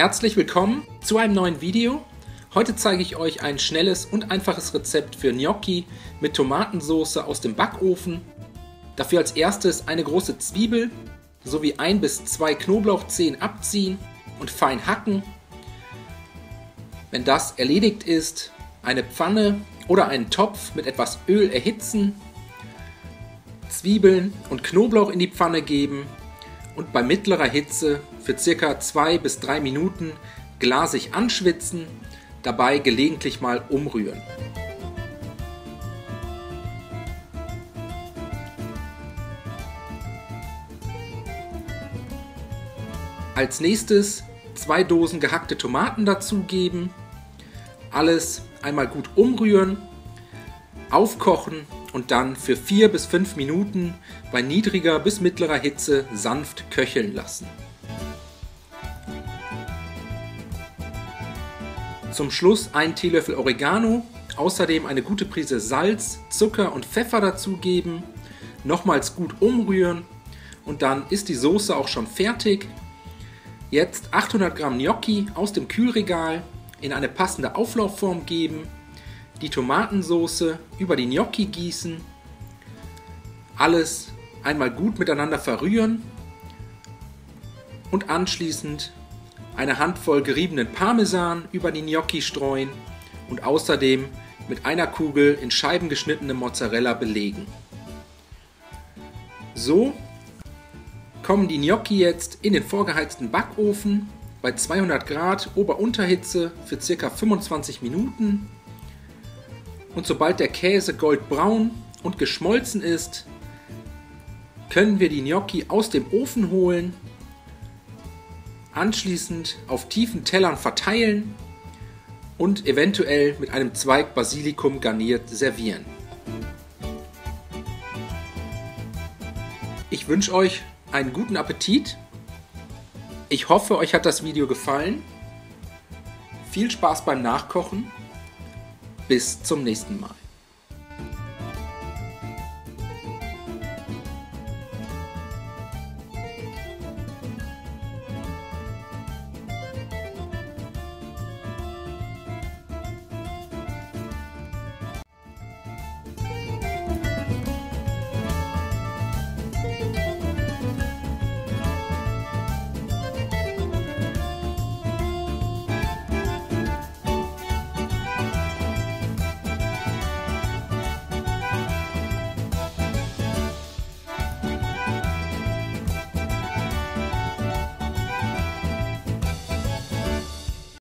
Herzlich willkommen zu einem neuen Video. Heute zeige ich euch ein schnelles und einfaches Rezept für Gnocchi mit Tomatensauce aus dem Backofen. Dafür als erstes eine große Zwiebel sowie 1 bis 2 Knoblauchzehen abziehen und fein hacken. Wenn das erledigt ist, eine Pfanne oder einen Topf mit etwas Öl erhitzen, Zwiebeln und Knoblauch in die Pfanne geben und bei mittlerer Hitze für ca. 2 bis 3 Minuten glasig anschwitzen, dabei gelegentlich mal umrühren. Als nächstes 2 Dosen gehackte Tomaten dazugeben, alles einmal gut umrühren, aufkochen und dann für 4 bis 5 Minuten bei niedriger bis mittlerer Hitze sanft köcheln lassen. Zum Schluss 1 Teelöffel Oregano, außerdem eine gute Prise Salz, Zucker und Pfeffer dazugeben, nochmals gut umrühren und dann ist die Soße auch schon fertig. Jetzt 800 Gramm Gnocchi aus dem Kühlregal in eine passende Auflaufform geben, die Tomatensauce über die Gnocchi gießen, alles einmal gut miteinander verrühren und anschließend eine Handvoll geriebenen Parmesan über die Gnocchi streuen und außerdem mit einer Kugel in Scheiben geschnittene Mozzarella belegen. So kommen die Gnocchi jetzt in den vorgeheizten Backofen bei 200 Grad Ober-Unterhitze für ca. 25 Minuten. Und sobald der Käse goldbraun und geschmolzen ist, können wir die Gnocchi aus dem Ofen holen, anschließend auf tiefen Tellern verteilen und eventuell mit einem Zweig Basilikum garniert servieren. Ich wünsche euch einen guten Appetit. Ich hoffe, euch hat das Video gefallen. Viel Spaß beim Nachkochen. Bis zum nächsten Mal.